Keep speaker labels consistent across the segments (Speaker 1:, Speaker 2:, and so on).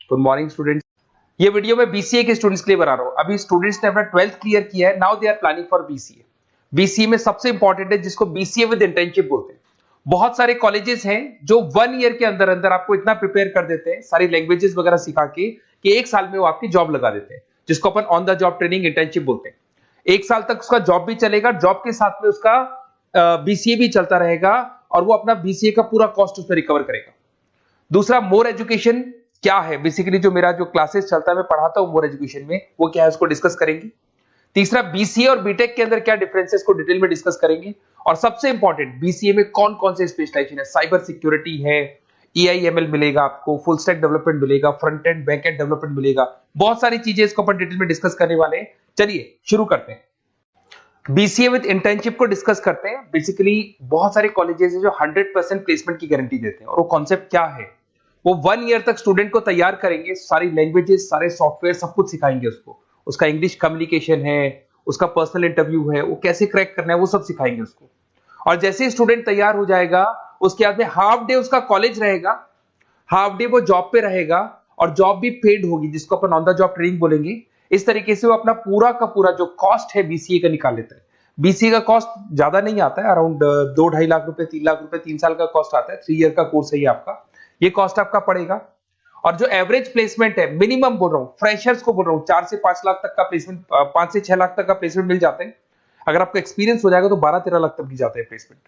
Speaker 1: Good morning students. ये video मैं BCA के स्टूडेंट्स के लिए बना रहा हूँ। अभी स्टूडेंट्स ने अपना 12th क्लियर किया है, now they are planning for BCA. BCA में सबसे इंपॉर्टेंट है जिसको बीसीए विद इंटर्नशिप बोलते हैं। बहुत सारे कॉलेजेस हैं जो 1 ईयर के अंदर अंदर आपको इतना प्रिपेयर कर देते हैं, सारी लैंग्वेजेस वगैरह सिखा के, कि 1 साल में वो आपकी जॉब लगा देते हैं, जिसको अपन on the job training internship बोलते हैं। 1 साल तक उसका जॉब भी चलेगा, जॉब के साथ में उसका बीसीए भी चलता रहेगा और वो अपना बीसीए का पूरा कॉस्ट उसमें रिकवर करेगा। दूसरा, मोर एजुकेशन क्या है, बेसिकली जो मेरा जो क्लासेस चलता है मैं पढ़ाता हूं मोर एजुकेशन में, वो क्या है उसको डिस्कस करेंगे। तीसरा, बीसीए और बीटेक के अंदर क्या डिफरेंसेस को डिटेल में डिस्कस करेंगे। और सबसे इंपॉर्टेंट, बीसीए में कौन कौन से स्पेशलाइजेशन है, साइबर सिक्योरिटी है, एआईएमएल मिलेगा आपको, फुल स्टैक डेवलपमेंट मिलेगा, front end back and development मिलेगा, बहुत सारी चीजें इसको अपन डिटेल में डिस्कस करने वाले हैं। चलिए शुरू करते हैं। बीसीए विद इंटर्नशिप को डिस्कस करते हैं। बेसिकली बहुत सारे कॉलेजेस हैं जो 100% प्लेसमेंट की गारंटी देते हैं, और वो कॉन्सेप्ट क्या है, वो 1 ईयर तक स्टूडेंट को तैयार करेंगे, सारी लैंग्वेजेस, सारे सॉफ्टवेयर, सब कुछ सिखाएंगे उसको। उसका इंग्लिश कम्युनिकेशन है, उसका पर्सनल इंटरव्यू है, वो कैसे क्रैक करना है, वो सब सिखाएंगे उसको। और जैसे ही स्टूडेंट तैयार हो जाएगा, उसके बाद में हाफ डे उसका कॉलेज रहेगा, हाफ डे वो जॉब पे रहेगा, और जॉब भी पेड होगी, जिसको अपन ऑन द जॉब ट्रेनिंग बोलेंगे। इस तरीके से वो अपना पूरा का पूरा जो कॉस्ट है बीसीए का निकाल लेता है। बीसीए का कॉस्ट ज्यादा नहीं आता है, अराउंड 2-2.5 लाख रुपए, 3 लाख रुपए 3 साल का कॉस्ट आता है। 3 ईयर का कोर्स है ये आपका, ये कॉस्ट आपका पड़ेगा। और जो एवरेज प्लेसमेंट है, मिनिमम बोल रहा हूँ, फ्रेशर्स को बोल रहा हूँ, 4 से 5 लाख तक का प्लेसमेंट, 5 से 6 लाख तक का प्लेसमेंट मिल जाते हैं। अगर आपका एक्सपीरियंस हो जाएगा तो 12-13 लाख तक की जाता है प्लेसमेंट।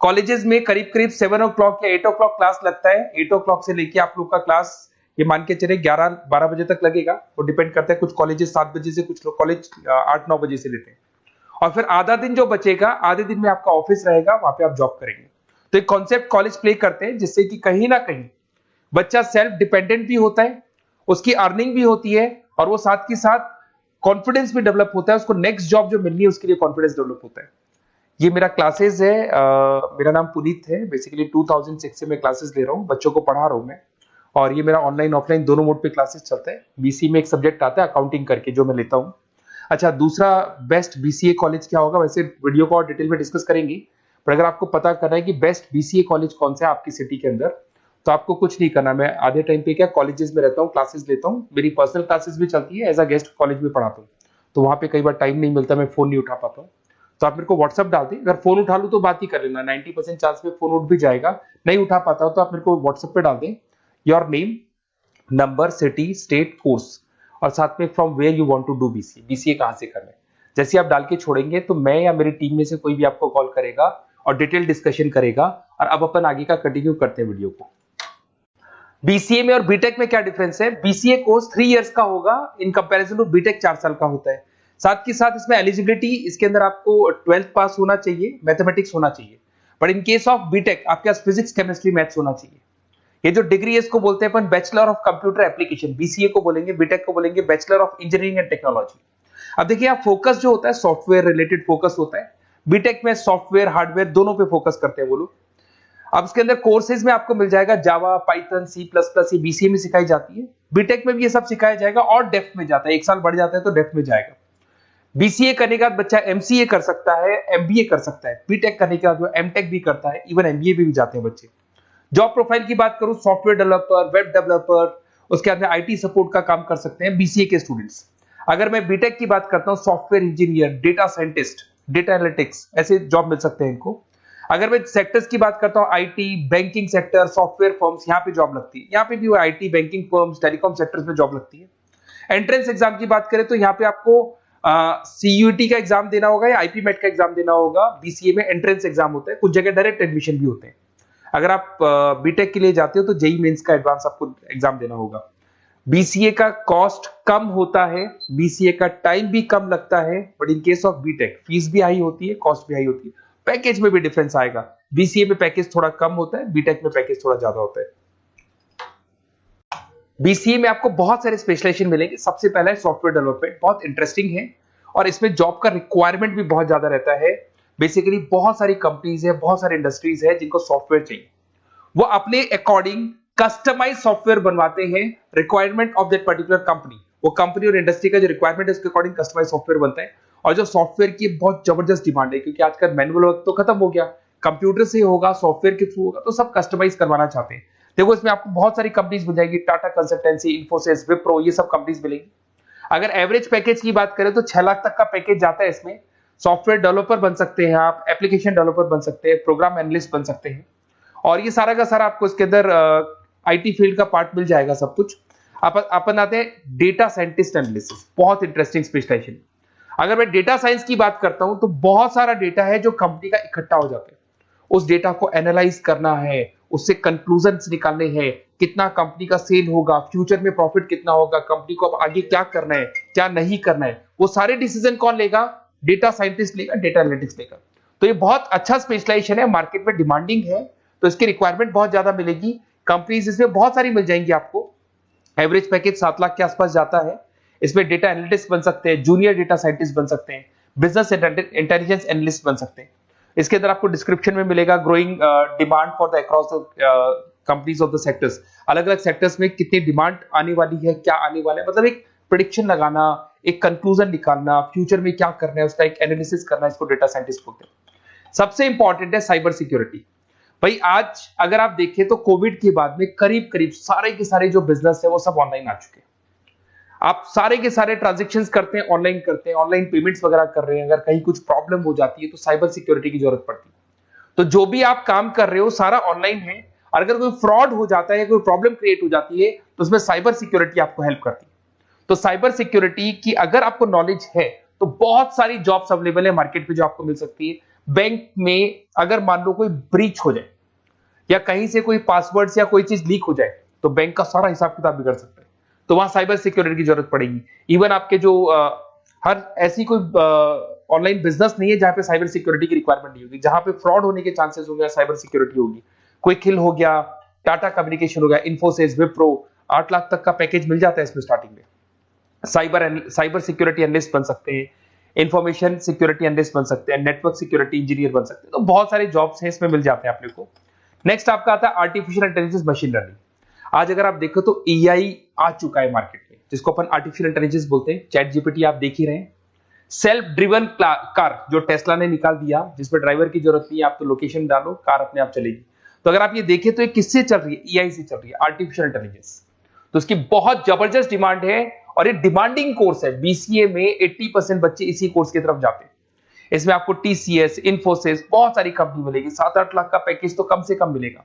Speaker 1: कॉलेजेस में करीब करीब 7 o'clock या 8 o'clock क्लास लगता है। 8 o'clock से लेके आप लोग का क्लास, ये मान के चले 11-12 बजे तक लगेगा। वो डिपेंड करता है, कुछ कॉलेजेस 7 बजे से, कुछ लोग कॉलेज 8-9 बजे से लेते हैं। और फिर आधा दिन जो बचेगा, आधे दिन में आपका ऑफिस रहेगा, वहां पे आप जॉब करेंगे। तो एक कॉन्सेप्ट कॉलेज प्ले करते हैं, जिससे कि कहीं ना कहीं बच्चा सेल्फ डिपेंडेंट भी होता है, उसकी अर्निंग भी होती है, और वो साथ के साथ कॉन्फिडेंस भी डेवलप होता है। उसको नेक्स्ट जॉब जो मिलनी है उसके लिए कॉन्फिडेंस डेवलप होता है। ये मेरा क्लासेस है, मेरा नाम पुनीत है। बेसिकली 2006 से मैं क्लासेस ले रहा हूँ, बच्चों को पढ़ा रहा हूँ मैं। और ये मेरा ऑनलाइन ऑफलाइन दोनों मोड पे क्लासेस चलता है। बीसी में एक सब्जेक्ट आता है अकाउंटिंग करके, जो मैं लेता हूँ। अच्छा, दूसरा, बेस्ट बीसीए कॉलेज क्या होगा, वैसे वीडियो को और डिटेल में डिस्कस करेंगे। पर अगर आपको पता करना है कि बेस्ट बीसीए कॉलेज कौन सा है आपकी सिटी के अंदर, तो आपको कुछ नहीं करना। मैं आधे टाइम पे क्या कॉलेजेस में रहता हूँ, क्लासेस लेता हूँ, मेरी पर्सनल क्लासेस भी चलती है, एज अ गेस्ट कॉलेज में पढ़ाता हूँ। तो वहां पे कई बार टाइम नहीं मिलता, मैं फोन नहीं उठा पाता हूँ। तो आप मेरे को व्हाट्सअप डाल दें, अगर फोन उठा लूँ तो बात ही कर लेना, 90% चांस में फोन उठ भी जाएगा। नहीं उठा पाता हो तो आप मेरे को व्हाट्सएप पे डाल दें, your name, number, city, state, course, और साथ में from where you want to do BCA, BCA कहां से करना है। जैसे आप डाल के छोड़ेंगे तो मैं या मेरी टीम में से कोई भी आपको कॉल करेगा और डिटेल डिस्कशन करेगा। और अब अपन आगे का कंटिन्यू करते हैं वीडियो को। बीसीए में और बीटेक में क्या डिफरेंस है। बीसीए कोर्स 3 इयर्स का होगा, इन कंपैरिजन टू बीटेक 4 साल का होता है। साथ के साथ इसमें एलिजिबिलिटी, इसके अंदर आपको 12th पास होना चाहिए, मैथमेटिक्स होना चाहिए। But in case of BTech आपके पास फिजिक्स, केमिस्ट्री, मैथ्स होना चाहिए। ये जो डिग्री है इसको बोलते हैं अपन bachelor of computer application. BCA को बोलेंगे, बीटेक को बोलेंगे bachelor of engineering and technology. अब देखिए, यहाँ फोकस जो होता है सॉफ्टवेयर रिलेटेड फोकस होता है। बीटेक में सॉफ्टवेयर, हार्डवेयर दोनों पे फोकस करते हैं वो लोग। अब इसके अंदर कोर्सेज में आपको मिल जाएगा जावा, पाइथन, C++, ये बीसीए में सिखाई जाती है। बीटेक में भी ये सब सिखाया जाएगा, और डेप्थ में जाता है, 1 साल बढ़ जाता है तो डेप्थ में जाएगा। बीसीए करने के बाद बच्चा एमसीए कर सकता है, एमबीए कर सकता है। बीटेक करने के बाद वो एमटेक भी करता है, इवन एमबीए भी जाते हैं बच्चे। जॉब प्रोफाइल की बात करूं, सॉफ्टवेयर डेवलपर, वेब डेवलपर, उसके बाद में आईटी सपोर्ट का काम कर सकते हैं बीसीए के स्टूडेंट्स। अगर मैं बीटेक की बात करता हूं, software engineer, data scientist, data analytics, ऐसे जॉब मिल सकते हैं इनको। अगर मैं सेक्टर्स की बात करता हूं, IT, banking sector, software firms, यहाँ पे जॉब लगती है। यहाँ पे भी IT, banking firms, telecom sectors में जॉब लगती है। एंट्रेंस एग्जाम की बात करें तो यहाँ पे आपको सीयूईटी का एग्जाम देना होगा या आईपी मेट का एग्जाम देना होगा। बीसीए में एंट्रेंस एग्जाम होता है, कुछ जगह डायरेक्ट एडमिशन भी होते हैं। अगर आप बीटेक के लिए जाते हो तो जेई मेंस का एडवांस आपको एग्जाम देना होगा। बीसीए का कॉस्ट कम होता है, बीसीए का टाइम भी कम लगता है, but in case of BTech fees भी हाई होती है, कॉस्ट भी हाई होती है, पैकेज में भी डिफरेंस आएगा। बीसीए में पैकेज थोड़ा कम होता है, बीटेक में पैकेज थोड़ा ज्यादा होता है। बीसीए में आपको बहुत सारे स्पेशलाइजेशन मिलेंगे। सबसे पहला है सॉफ्टवेयर डेवलपमेंट, बहुत इंटरेस्टिंग है, और इसमें जॉब का रिक्वायरमेंट भी बहुत ज्यादा रहता है। बेसिकली बहुत सारी कंपनीज है, बहुत सारी इंडस्ट्रीज है जिनको सॉफ्टवेयर चाहिए। वो अपने अकॉर्डिंग कस्टमाइज सॉफ्टवेयर बनवाते हैं, requirement of that particular company. वो कंपनी और इंडस्ट्री का जो रिक्वायरमेंट है उसके अकॉर्डिंग कस्टमाइज सॉफ्टवेयर बनता है। और जो सॉफ्टवेयर की बहुत जबरदस्त डिमांड है, क्योंकि आजकल मैनुअल वर्क तो खत्म हो गया, कंप्यूटर से होगा, सॉफ्टवेयर के थ्रू होगा, तो सब कस्टमाइज करवाना चाहते हैं। देखो इसमें आपको बहुत सारी कंपनीज मिल जाएगी, टाटा कंसल्टेंसी, इन्फोसिस, विप्रो, ये सब कंपनीज मिलेंगी। अगर एवरेज पैकेज की बात करें तो 6 लाख तक का पैकेज जाता है इसमें। सॉफ्टवेयर डेवलपर बन सकते हैं आप, एप्लीकेशन डेवलपर बन सकते हैं, प्रोग्राम एनालिस्ट बन सकते हैं, और ये सारा का सारा आपको इसके अंदर आईटी फील्ड का पार्ट मिल जाएगा सब कुछ। अपन आते हैं डेटा साइंटिस्ट एनालिसिस, बहुत इंटरेस्टिंग स्पेशलाइजेशन। अगर मैं डेटा साइंस की बात करता हूं तो बहुत सारा डेटा है जो कंपनी का इकट्ठा हो जाता है, उस डेटा को एनालाइज करना है, उससे कंक्लूजन्स निकालने हैं, कितना कंपनी का सेल होगा, फ्यूचर में प्रॉफिट कितना होगा, कंपनी को अब आगे क्या करना है, क्या नहीं करना है, वो सारे डिसीजन कौन लेगा? डेटा साइंटिस्ट लेगा, डेटा एनालिटिक्स लेगा। तो ये बहुत अच्छा स्पेशलाइजेशन है, मार्केट में डिमांडिंग है, तो इसकी रिक्वायरमेंट बहुत ज्यादा मिलेगी। कंपनीज इसमें बहुत सारी मिल जाएंगी आपको। एवरेज पैकेज 7 लाख के आसपास जाता है। इसमें डेटा एनालिटिक्स बन सकते हैं, जूनियर डेटा साइंटिस्ट बन सकते हैं, बिजनेस इंटेलिजेंस एनालिस्ट बन सकते हैं। इसके अंदर आपको डिस्क्रिप्शन में मिलेगा growing demand for the across the companies of the sectors. अलग अलग सेक्टर्स में कितनी डिमांड आने वाली है, क्या आने वाला है, मतलब एक प्रेडिक्शन लगाना, एक कंक्लूजन निकालना, फ्यूचर में क्या करना है उसका एक एनालिसिस करना, इसको डेटा साइंटिस्ट बोलते हैं। सबसे इंपॉर्टेंट है साइबर सिक्योरिटी। भाई आज अगर आप देखें तो कोविड के बाद में करीब करीब सारे के सारे जो बिजनेस है वो सब ऑनलाइन आ चुके हैं। आप सारे के सारे ट्रांजैक्शंस करते हैं, ऑनलाइन करते हैं, ऑनलाइन पेमेंट्स वगैरह कर रहे हैं। अगर कहीं कुछ प्रॉब्लम हो जाती है तो साइबर सिक्योरिटी की जरूरत पड़ती है। तो जो भी आप काम कर रहे हो सारा ऑनलाइन है, और अगर कोई फ्रॉड हो जाता है, कोई प्रॉब्लम क्रिएट हो जाती है तो उसमें साइबर सिक्योरिटी आपको हेल्प करती है। तो साइबर सिक्योरिटी की अगर आपको नॉलेज है तो बहुत सारी जॉब्स अवेलेबल है मार्केट पे जो आपको मिल सकती है। बैंक में अगर मान लो कोई ब्रीच हो जाए या कहीं से कोई पासवर्ड्स या कोई चीज लीक हो जाए तो बैंक का सारा हिसाब किताब बिगड़ सकता है, तो वहां साइबर सिक्योरिटी की जरूरत पड़ेगी। इवन आपके जो हर ऐसी कोई ऑनलाइन बिजनेस नहीं है जहां पे साइबर सिक्योरिटी की रिक्वायरमेंट नहीं होगी। जहां पे फ्रॉड होने के चांसेस होंगे साइबर सिक्योरिटी होगी। क्विक हिल हो गया, टाटा कम्युनिकेशन हो गया, इन्फोसिस, विप्रो, 8 लाख तक का पैकेज मिल जाता है इसमें स्टार्टिंग में। साइबर सिक्योरिटी एनालिस्ट बन सकते हैं, इंफॉर्मेशन सिक्योरिटी एनालिस्ट बन सकते हैं, नेटवर्क सिक्योरिटी इंजीनियर बन सकते हैं। तो बहुत सारे जॉब्स हैं इसमें मिल जाते हैं अपने को। नेक्स्ट आपका आता है आर्टिफिशियल इंटेलिजेंस, मशीन लर्निंग। आज अगर आप देखो तो एआई आ चुका है मार्केट में, जिसको अपन आर्टिफिशियल इंटेलिजेंस बोलते हैं। चैट जीपीटी आप देख ही रहे हैं। सेल्फ ड्रिवन कार जो टेस्ला ने निकाल दिया, जिसमें ड्राइवर की जरूरत नहीं है, आप तो लोकेशन डालो, कार अपने आप चलेगी। तो अगर आप ये देखें तो ये किससे चल रही है? एआई से चल रही है, आर्टिफिशियल इंटेलिजेंस। तो इसकी बहुत जबरदस्त डिमांड है और ये डिमांडिंग कोर्स है। बीसीए में 80% बच्चे इसी कोर्स की तरफ जाते हैं। इसमें आपको टीसीएस, इन्फोसिस, बहुत सारी कंपनी मिलेगी। 7-8 लाख का पैकेज तो कम से कम मिलेगा।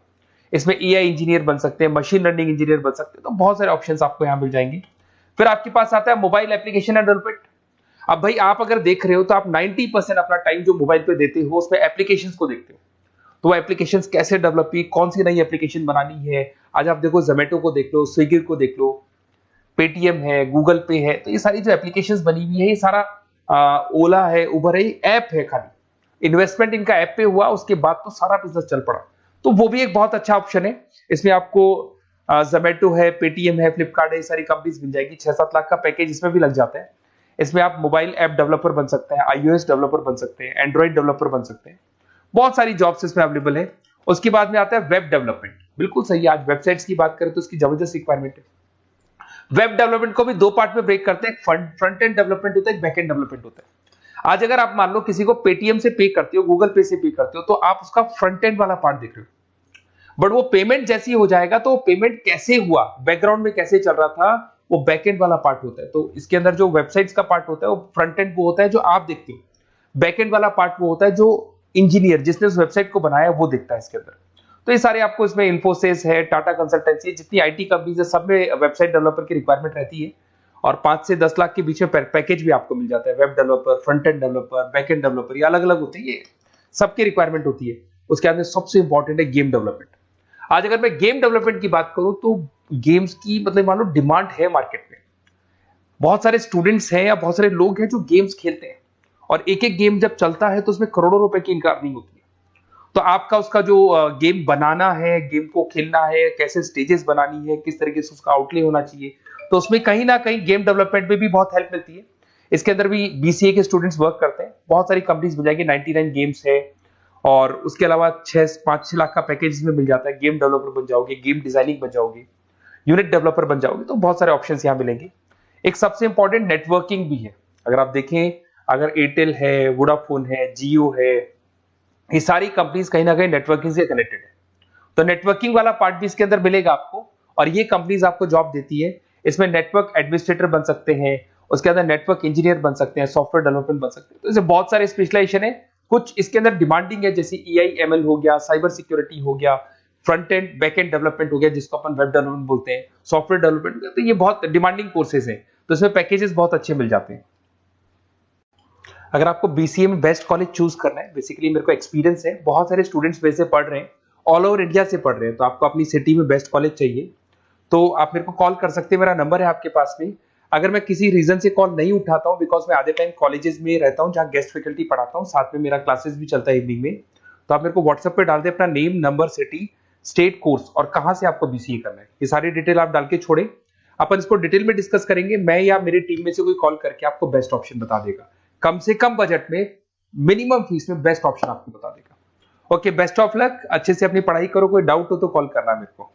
Speaker 1: इसमें एआई इंजीनियर बन सकते हैं, मशीन लर्निंग इंजीनियर बन सकते हैं। तो बहुत सारे ऑप्शंस आपको यहां मिल जाएंगे। फिर आपके पास आता है मोबाइल एप्लीकेशन एंड डेवलपमेंट। अब भाई आप अगर देख रहे हो तो आप 90% अपना टाइम जो मोबाइल पे देते हो उसमें एप्लीकेशंस को देखते हो। तो वो एप्लीकेशंस कैसे डेवलप की, कौन सी नई एप्लीकेशन बनानी है। आज आप देखो जोमेटो को देख लो, स्विगी को देख लो, पेटीएम है, गूगल पे है। तो ये सारी जो एप्लीकेशंस बनी हुई है, ये सारा ओला है, उबर है, ऐप है। खाली इन्वेस्टमेंट इनका ऐप पे हुआ, उसके बाद तो सारा बिजनेस चल पड़ा। तो वो भी एक बहुत अच्छा ऑप्शन है। इसमें आपको जोमेटो है, पेटीएम है, फ्लिपकार्ट है, ये सारी कंपनीज मिल जाएगी। 6-7 लाख का पैकेज इसमें भी लग जाता है। इसमें आप मोबाइल ऐप डेवलपर बन सकते हैं, आईओएस डेवलपर बन सकते हैं, एंड्रॉइड डेवलपर बन सकते हैं। बहुत सारी जॉब्स इसमें अवेलेबल है। उसके बाद में आता है वेब डेवलपमेंट। बिल्कुल सही है, आज वेबसाइट्स की बात करें तो उसकी जबरदस्त रिक्वायरमेंट है। वेब डेवलपमेंट को भी 2 पार्ट में ब्रेक करते हैं। फ्रंट एंड डेवलपमेंट होता है, एक बैक एंड डेवलपमेंट होता है। आज अगर आप मान लो किसी को पेटीएम से पे करते हो, गूगल पे से पे करते हो, तो आप उसका फ्रंट एंड वाला पार्ट देख रहे हो। बट वो पेमेंट जैसी हो जाएगा तो पेमेंट कैसे हुआ, बैकग्राउंड में कैसे चल रहा था, वो बैक एंड वाला पार्ट होता है। तो इसके अंदर जो वेबसाइट्स का पार्ट होता है वो फ्रंट एंड वो होता है जो आप देखते हो। बैक एंड वाला पार्ट वो होता है जो इंजीनियर जिसने उस वेबसाइट को बनाया वो देखता है इसके अंदर। तो ये सारे आपको इसमें इन्फोसिस है, टाटा कंसल्टेंसी, जितनी आईटी कंपनीज है, सब में वेबसाइट डेवलपर की रिक्वायरमेंट रहती है। और 5 से 10 लाख के बीच में पैकेज भी आपको मिल जाता है। Web developer, front end developer, back end developer, ये अलग अलग होते हैं, ये सबकी रिक्वायरमेंट होती है। उसके अंदर सबसे इंपॉर्टेंट है गेम डेवलपमेंट। आज अगर मैं गेम डेवलपमेंट की बात करूं तो गेम्स की मतलब मान लो डिमांड है मार्केट में। बहुत सारे स्टूडेंट्स हैं या बहुत सारे लोग हैं जो गेम्स खेलते हैं, और एक एक गेम जब चलता है तो उसमें करोड़ों रुपए की इनकम अर्निंग होती है। तो आपका उसका जो गेम बनाना है, गेम को खेलना है, कैसे स्टेजेस बनानी है, किस तरीके से उसका आउटले होना चाहिए, तो उसमें कहीं ना कहीं गेम डेवलपमेंट में भी बहुत हेल्प मिलती है। इसके अंदर भी बीसीए के स्टूडेंट्स वर्क करते हैं। बहुत सारी कंपनीज मिल जाएगी, 99 गेम्स है, और उसके अलावा 5-6 लाख का पैकेज में मिल जाता है। गेम डेवलपर बन जाओगे, गेम डिजाइनिंग बन जाओगे, यूनिट डेवलपर बन जाओगे, तो बहुत सारे ऑप्शंस यहाँ मिलेंगे। एक सबसे इंपॉर्टेंट नेटवर्किंग भी है। अगर आप देखें, अगर एयरटेल है, वोडाफोन है, जियो है, ये सारी कंपनीज कहीं ना कहीं नेटवर्किंग से कनेक्टेड है। तो नेटवर्किंग वाला पार्ट भी इसके अंदर मिलेगा आपको, और ये कंपनीज आपको जॉब देती है। इसमें नेटवर्क एडमिनिस्ट्रेटर बन सकते हैं, उसके अंदर नेटवर्क इंजीनियर बन सकते हैं, सॉफ्टवेयर डेवलपमेंट बन सकते हैं। तो इसमें बहुत सारे स्पेशलाइजेशन है। कुछ इसके अंदर डिमांडिंग है, जैसे EI/ML हो गया, साइबर सिक्योरिटी हो गया, front end back and development हो गया जिसको अपन वेब डेवलपमेंट बोलते हैं, सॉफ्टवेयर डेवलपमेंट। तो ये बहुत डिमांडिंग कोर्सेज हैं, तो इसमें पैकेजेस बहुत अच्छे मिल जाते हैं। अगर आपको BCA में बेस्ट कॉलेज चूज करना है, बेसिकली मेरे को एक्सपीरियंस है, बहुत सारे स्टूडेंट्स वैसे पढ़ रहे हैं, ऑल ओवर इंडिया से पढ़ रहे हैं, तो आपको अपनी सिटी में बेस्ट कॉलेज चाहिए तो आप मेरे को कॉल कर सकते हैं, मेरा नंबर है आपके पास में। अगर मैं किसी रीजन से कॉल नहीं उठाता हूं, बिकॉज मैं आधे टाइम कॉलेजेस में रहता हूं जहां गेस्ट फैकल्टी पढ़ाता हूं, साथ में मेरा क्लासेस भी चलता है इवनिंग में, तो आप मेरे को व्हाट्सएप पे डाल दे अपना name, number, city, state, course और कहां से आपको BCA करना है, ये सारी डिटेल आप डाल के छोड़े। अपन इसको डिटेल में डिस्कस करेंगे, मैं या मेरी टीम में से कोई कॉल करके आपको बेस्ट ऑप्शन बता देगा, कम से कम बजट में, मिनिमम फीस में बेस्ट ऑप्शन आपको बता देगा। ओके, बेस्ट ऑफ लक, अच्छे से अपनी पढ़ाई करो, कोई डाउट हो तो कॉल करना मेरे को।